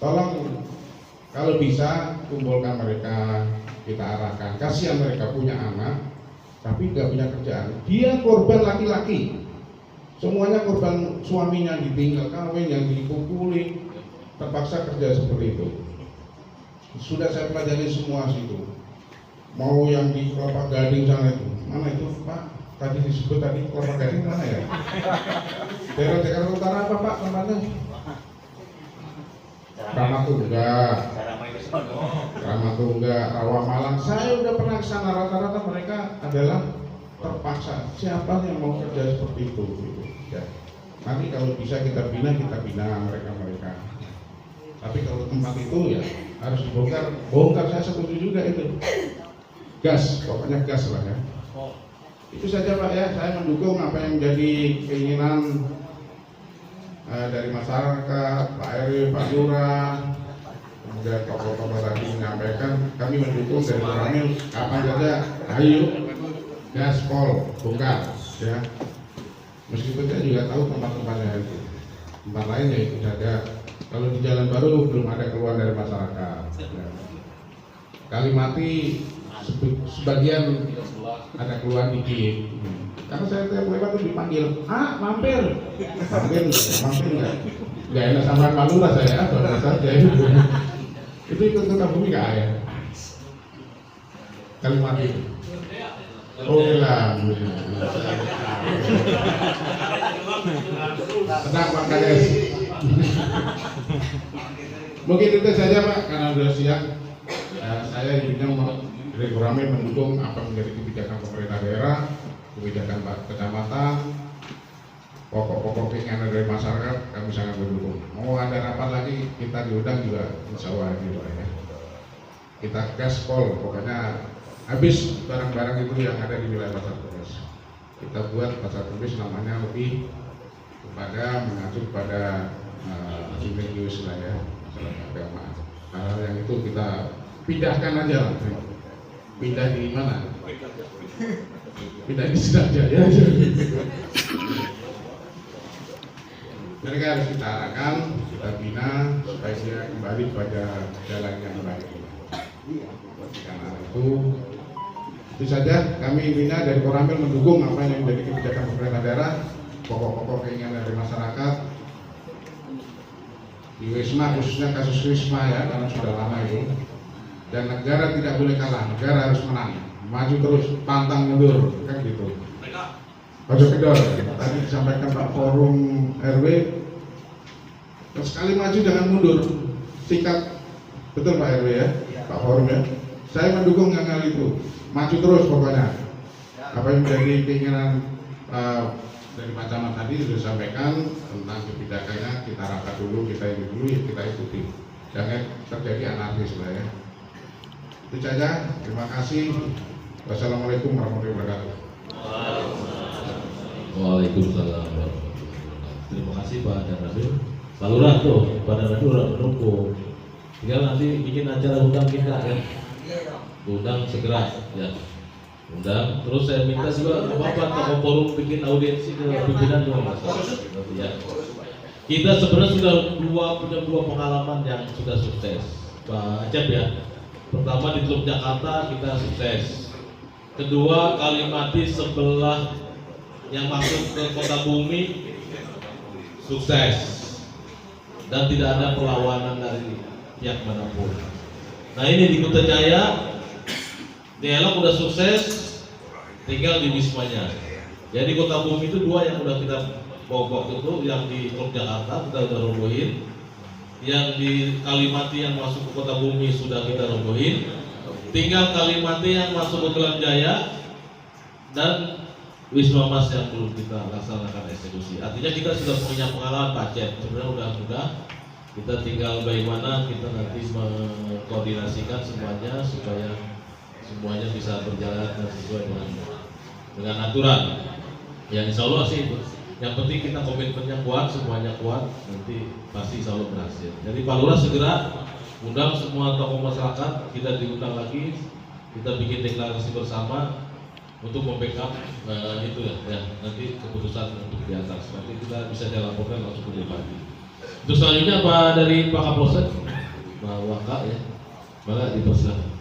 tolong kalau bisa kumpulkan mereka, kita arahkan. Kasihan mereka punya anak tapi nggak punya kerjaan. Dia korban laki-laki, semuanya korban suaminya ditinggal kawin, yang dipukuli, terpaksa kerja seperti itu. Sudah saya pelajari semua situ. Mau yang di Kelapa Gading sana itu, mana itu Pak? Tadi disebut tadi Kelapa Gading mana ya? Daerah Jakarta Utara apa Pak namanya? Ramatungga, Rawamalang. Saya udah pernah ke sana, rata-rata mereka adalah terpaksa. Siapa yang mau kerja seperti itu? Gitu. Ya. Nanti kalau bisa kita bina mereka. Tapi kalau tempat itu ya harus dibongkar. Bongkar, saya setuju juga itu. Gas, pokoknya gas lah ya. Itu saja Pak ya. Saya mendukung apa yang menjadi keinginan dari masyarakat, Pak RW, Pak Lurah, kemudian tokoh-tokoh tadi menyampaikan. Kami mendukung dari Koramil kapan saja. Ayo gaspol bongkar ya. Meskipun saya juga tahu tempat-tempatnya itu, tempat lainnya itu saja. Kalau di Jalan Baru belum ada keluhan dari masyarakat ya. Kalimati sebagian ada keluhan dikit. Karena saya tiap lewat tuh dipanggil, mampir nggak enak sama Pak Lurah saya, baru saja itu ikut Sukabumi nggak ya? Kalimati. Oh hilang. Tenang Pak Kades. Mungkin itu saja Pak, karena sudah siang. Saya intinya dari Koramil mendukung apa menjadi kebijakan pemerintah daerah, kebijakan Pak Kecamatan, pokok-pokok keinginan dari masyarakat. Kami sangat mendukung. Mau ada rapat lagi kita diundang juga, insya Allah ya. Kita gaspol, pokoknya habis barang-barang itu yang ada di wilayah Pasar Kemis. Kita buat Pasar Kemis namanya lebih kepada mengacu kepada religius lah ya, masalah agama. Hal yang itu kita pindahkan aja lah. Pindah di mana? Pindah di Sidrajaya. Mereka harus kita arahkan, kita bina supaya dia kembali pada jalan yang baik. Karena itu saja. Kami bina dari Koramil mendukung apa yang menjadi kebijakan pemerintah daerah, pokok-pokok keinginan dari masyarakat. Di Wisma, khususnya kasus Wisma ya, karena sudah lama itu. Dan negara tidak boleh kalah, negara harus menang, maju terus, pantang mundur, kan gitu. Ojo kedor, tadi disampaikan Pak Forum RW, sekali maju jangan mundur, sikat, betul Pak RW ya, Pak Forum ya. Saya mendukung yang hal itu, maju terus pokoknya. Apa yang menjadi keinginan dari Pak Camat tadi sudah disampaikan tentang kebijakannya, kita rapat dulu, kita ikuti, jangan terjadi anarkis lah ya. Itu saja, terima kasih. Wassalamualaikum warahmatullahi wabarakatuh. Waalaikumsalam. Terima kasih Pak Danrabil. Pak Lurah tuh, Pak Danrabil udah mendukung. Tinggal nanti bikin acara undang kita ya. Undang segera ya. Undang. Terus saya minta juga Bapak Tokoh Forum bikin audiensi ke pimpinan juga Mas. Ya. Kita sebenarnya sudah punya dua pengalaman yang sudah sukses. Pak Acep ya. Pertama di Teluk Jakarta kita sukses. Kedua Kalimati sebelah yang masuk ke Kota Bumi sukses. Dan tidak ada perlawanan dari pihak manapun. Nah ini di Kutajaya, dialog udah sukses, tinggal di Wismanya. Jadi Kota Bumi itu dua yang udah kita bobok itu, yang di Teluk Jakarta kita udah robohin. Yang di Kalimati yang masuk ke Kota Bumi sudah kita robohin. Tinggal Kalimati yang masuk ke Kelam Jaya dan Wisma Mas yang belum kita laksanakan eksekusi. Artinya kita sudah punya pengalaman Pak Cep. Sebenarnya udah kita tinggal bagaimana kita nanti mengkoordinasikan semuanya supaya semuanya bisa berjalan sesuai dengan aturan. Ya insya Allah sih. Yang penting kita komitmennya kuat, semuanya kuat, nanti pasti insya Allah berhasil. Jadi Pak Lurah segera undang semua tokoh masyarakat, kita diundang lagi, kita bikin deklarasi bersama untuk membackup itu ya, nanti keputusan untuk di atas. Nanti kita bisa dilaporkan langsung ke Bupati. Terus selanjutnya Pak dari Pak Kapolsek. Mawaka ya, maka dipersilakan.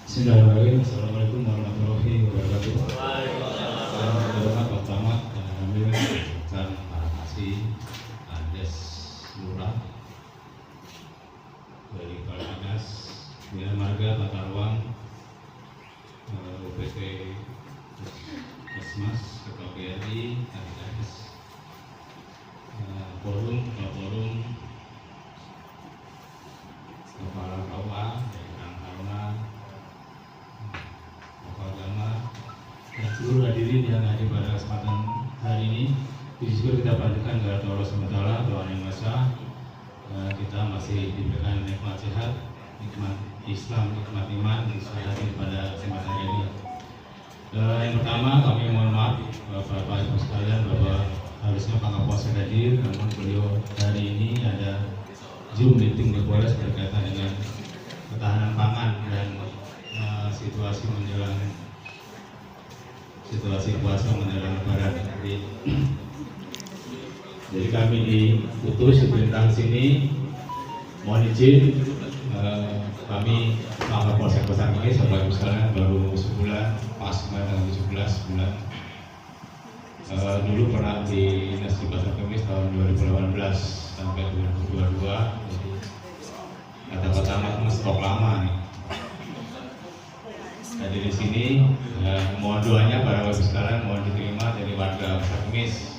Bismillahirrahmanirrahim. Assalamualaikum warahmatullahi wabarakatuh. Selamat pertama kami akan kasih Ades Lurah dari Kalaminas Bina Marga Tata Ruang UPT Kesmas Ketua BRI KDS Forum Kepala KUA Kang Taruna Agama dan seluruh hadirin yang hadir pada kesempatan hari ini. Puji syukur kita panjatkan kepada Allah SWT, Tuhan yang Maha Esa. Kita masih diberikan nikmat sehat, nikmat Islam, nikmat iman, dan hadir pada kesempatan hari ini. Yang pertama kami mohon maaf Bapak Ibu sekalian bahwa harusnya Pak Kapolres hadir, namun beliau hari ini ada Zoom meeting di Polres berkaitan dengan ketahanan pangan dan situasi puasa menjelang Lebaran hari ini. Jadi kami diutus diperintah sini, mohon izin kami Pak Kapolsek Pasar Kemis sampai misalnya baru sebulan, pas tanggal 17 bulan. Dulu pernah di dinas di Pasar Kemis tahun 2018 sampai 2022. Jadi kata-kata amat stok lama nih. Jadi di sini mohon doanya para warga sekalian, mohon diterima dari warga Pasar Kemis.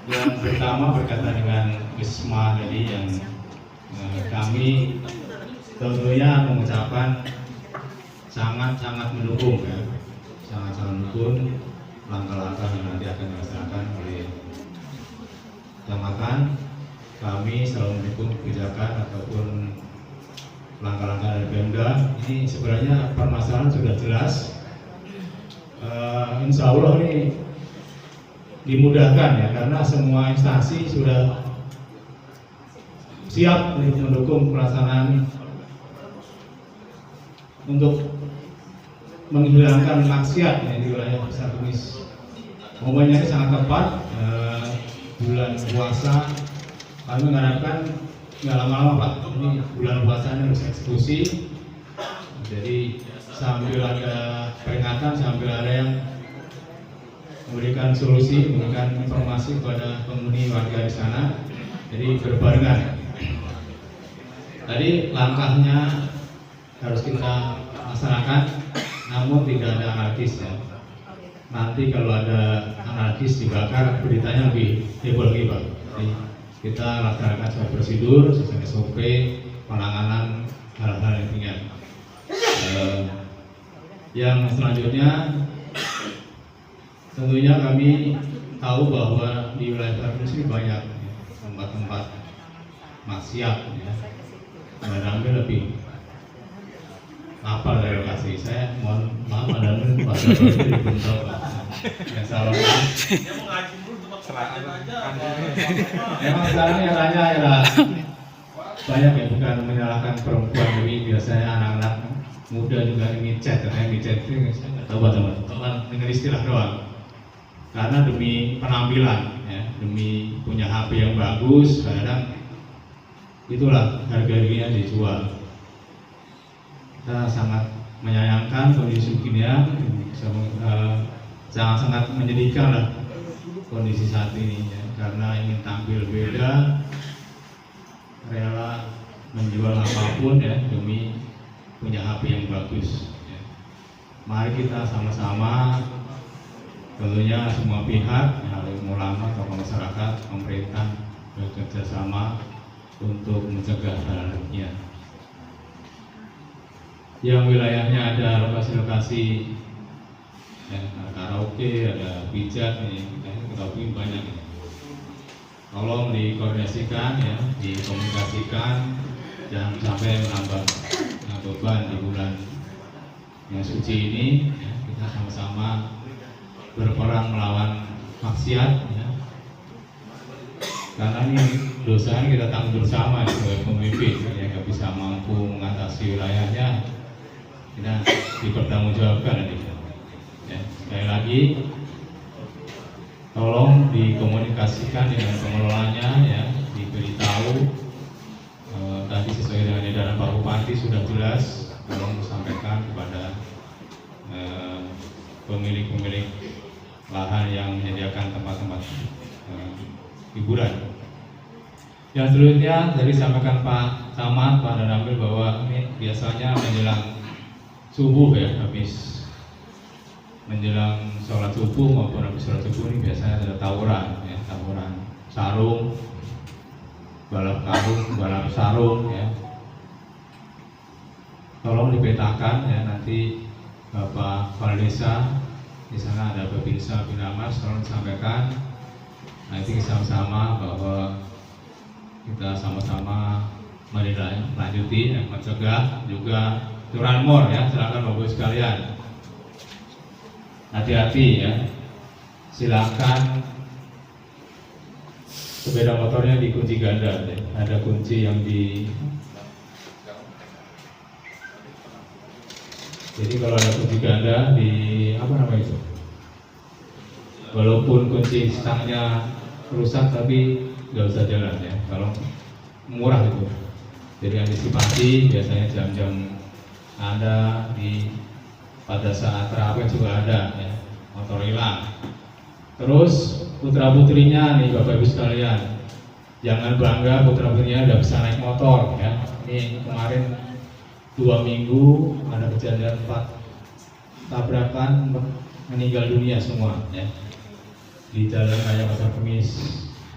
Yang pertama berkaitan dengan Wisma tadi yang kami tentunya mengucapkan sangat mendukung ya, sangat mendukung langkah-langkah yang nanti akan dilaksanakan oleh kecamatan. Kami selalu mendukung kebijakan ataupun langkah-langkah dari Pemda. Ini sebenarnya permasalahan sudah jelas. Insya Allah ini dimudahkan ya, karena semua instansi sudah siap untuk mendukung pelaksanaan untuk menghilangkan maksiat ya, di wilayah Pasar Kemis. Momennya ini sangat tepat, bulan puasa. Kami mengharapkan nggak lama-lama Pak, ini bulan puasanya harus eksekusi. Jadi sambil ada peringatan, sambil ada yang memberikan solusi, memberikan informasi kepada penghuni warga di sana. Jadi berbarengan. Tadi langkahnya harus kita laksanakan, namun tidak ada anarkis ya. Nanti kalau ada anarkis dibakar, beritanya lebih heboh lagi Pak. Jadi kita laksanakan sesuai prosedur, sesuai SOP, penanganan hal-hal yang ringan. Yang selanjutnya, tentunya kami tahu bahwa di wilayah Pasar Kemis ini banyak tempat-tempat maksiat ya. Ada lebih apa dari lokasi saya, mohon maaf ada pada dibentuk yang salah. Memang sekarang yang tanya ya banyak ya, bukan menyalahkan perempuan, tapi biasanya anak-anak muda juga ingin chat, katanya ingin chat itu saya nggak tahu teman-teman dengar istilah doang. Karena demi penampilan, ya, demi punya HP yang bagus, kadang itulah harga dirinya dijual. Kita sangat menyayangkan kondisi kekinian, sangat menyedihkan lah kondisi saat ini ya, karena ingin tampil beda, rela menjual apapun ya demi punya HP yang bagus ya. Mari kita sama-sama, tentunya semua pihak, ulama, tokoh masyarakat, pemerintah bekerja sama untuk mencegah hal demikian. Yang wilayahnya ada lokasi-lokasi ya, karaoke, ada pijat, kita ketahui banyak. Tolong dikoordinasikan ya, dikomunikasikan, jangan sampai menambah beban di bulan yang suci ini ya, kita sama-sama berperang melawan maksiat ya. Karena ini dosa ini kita tanggung bersama ya, sebagai pemimpin yang nggak bisa mampu mengatasi wilayahnya, kita dipertanggungjawabkan nanti ya. Sekali lagi tolong dikomunikasikan dengan pengelolanya ya, diberitahu. Tadi sesuai dengan edaran Pak Bupati sudah jelas, tolong sampaikan kepada pemilik-pemilik lahan yang menyediakan tempat-tempat hiburan. Yang selanjutnya dari sampaikan Pak Camat, Pak Danamil bahwa ini biasanya menjelang subuh ya, habis menjelang sholat subuh maupun habis sholat subuh ini biasanya ada tawuran ya, tawuran sarung, balap karung, balap sarung ya. Tolong dipetakan ya, nanti Bapak Kepala Desa di sana ada Babinsa Binamas, tolong disampaikan nanti sama-sama bahwa kita sama-sama menindaklanjuti, mencegah juga curanmor ya. Silakan Bapak sekalian, hati-hati ya. Silakan sepeda motornya dikunci ganda ya. Ada kunci yang di, jadi kalau ada kunci ganda di apa namanya itu, walaupun kunci stangnya rusak tapi nggak usah jalan ya, kalau murah itu. Jadi antisipasi biasanya jam-jam ada di pada saat terawih juga ada ya, motor hilang. Terus putra putrinya nih Bapak Ibu sekalian, jangan bangga putra putrinya udah bisa naik motor ya. Ini kemarin 2 minggu ada kejadian 4 tabrakan, meninggal dunia semua ya di Jalan Raya Pasar Kemis.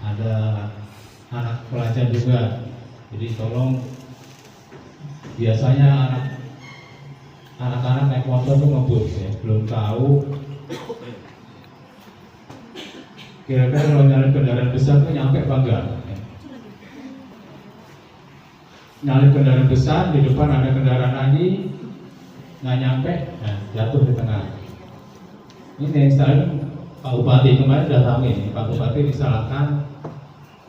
Ada anak pelajar juga. Jadi tolong, biasanya anak-anak naik motor tuh ngebut ya, belum tahu kira-kira kalau nyalip kendaraan besar tuh nyampe apa enggak ya. Nyalip kendaraan besar, di depan ada kendaraan lagi nggak nyampe, nah, jatuh di tengah. Ini saya Pak Bupati kemarin sudah tahu ini, Pak Bupati disalahkan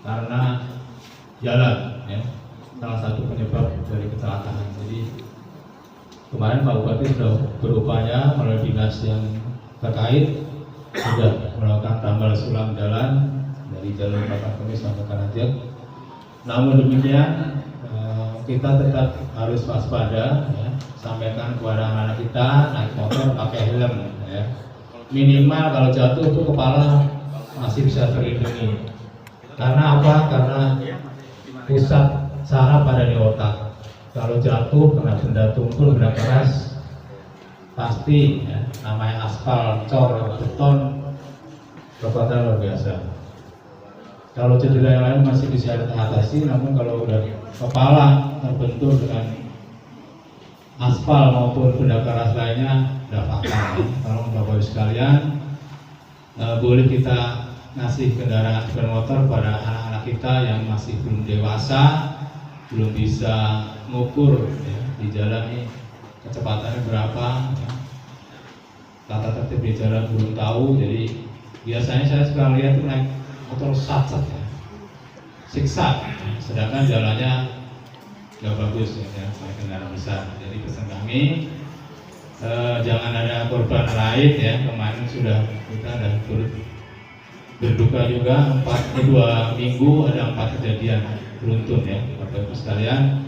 karena jalan ya, salah satu penyebab dari kecelakaan. Jadi kemarin Pak Bupati sudah berupaya melalui dinas yang terkait, sudah melakukan tambal sulam jalan dari jalur Pasar Kemis sampai Karanganyar. Namun demikian kita tetap harus waspada ya, sampaikan kepada anak-anak kita naik motor pakai helm ya. Minimal kalau jatuh itu kepala masih bisa terlindungi. Karena apa? Karena pusat saraf ada di otak. Kalau jatuh kena benda tumpul, benda keras, pasti ya, namanya aspal, cor, beton, kekuatan luar biasa. Kalau cedera yang lain masih bisa teratasi, namun kalau udah kepala terbentur dengan aspal maupun benda keras lainnya, udah fatal. Tolong Bapak Ibu sekalian, boleh kita ngasih kendaraan sepeda motor pada anak-anak kita yang masih belum dewasa, belum bisa mengukur ya, di jalan ini kecepatannya berapa ya. Tata tertib di jalan belum tahu, jadi biasanya saya suka lihat tuh naik motor sat-sat ya, siksa, sedangkan jalannya nggak bagus ya, naik kendaraan besar. Jadi pesan kami, jangan ada korban lain ya. Kemarin sudah kita ada berduka juga 2 minggu ada 4 kejadian beruntun ya. Bapak Ibu sekalian,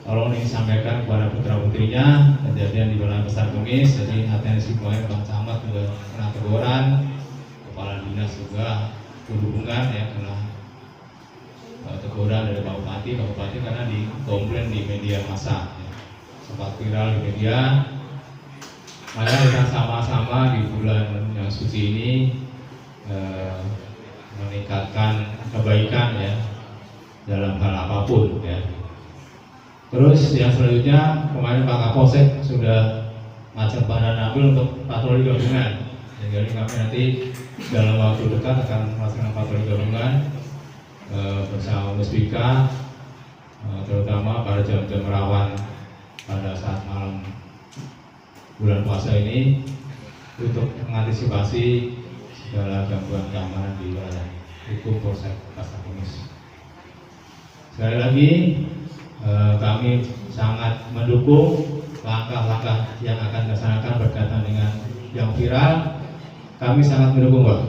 tolong disampaikan kepada putra putrinya kejadian di Jalan Pasar Kemis. Jadi atensi kemarin Bang Camat juga kena teguran, kepala dinas juga perhubungan ya kena teguran dari Pak Bupati karena dikomplain di media massa ya. Sempat viral di media. Mari kita sama-sama di bulan yang suci ini meningkatkan kebaikan ya dalam hal apapun ya. Terus yang selanjutnya, kemarin Pak Kapolsek sudah ngajak Pak Danamil untuk patroli gabungan. Jadi kami nanti dalam waktu dekat akan melaksanakan patroli gabungan bersama Muspika, terutama pada jam-jam rawan pada saat malam bulan puasa ini untuk mengantisipasi segala gangguan keamanan di wilayah hukum Polsek Pasar Kemis. Sekali lagi kami sangat mendukung langkah-langkah yang akan dilaksanakan berkaitan dengan yang viral. Kami sangat mendukung Pak.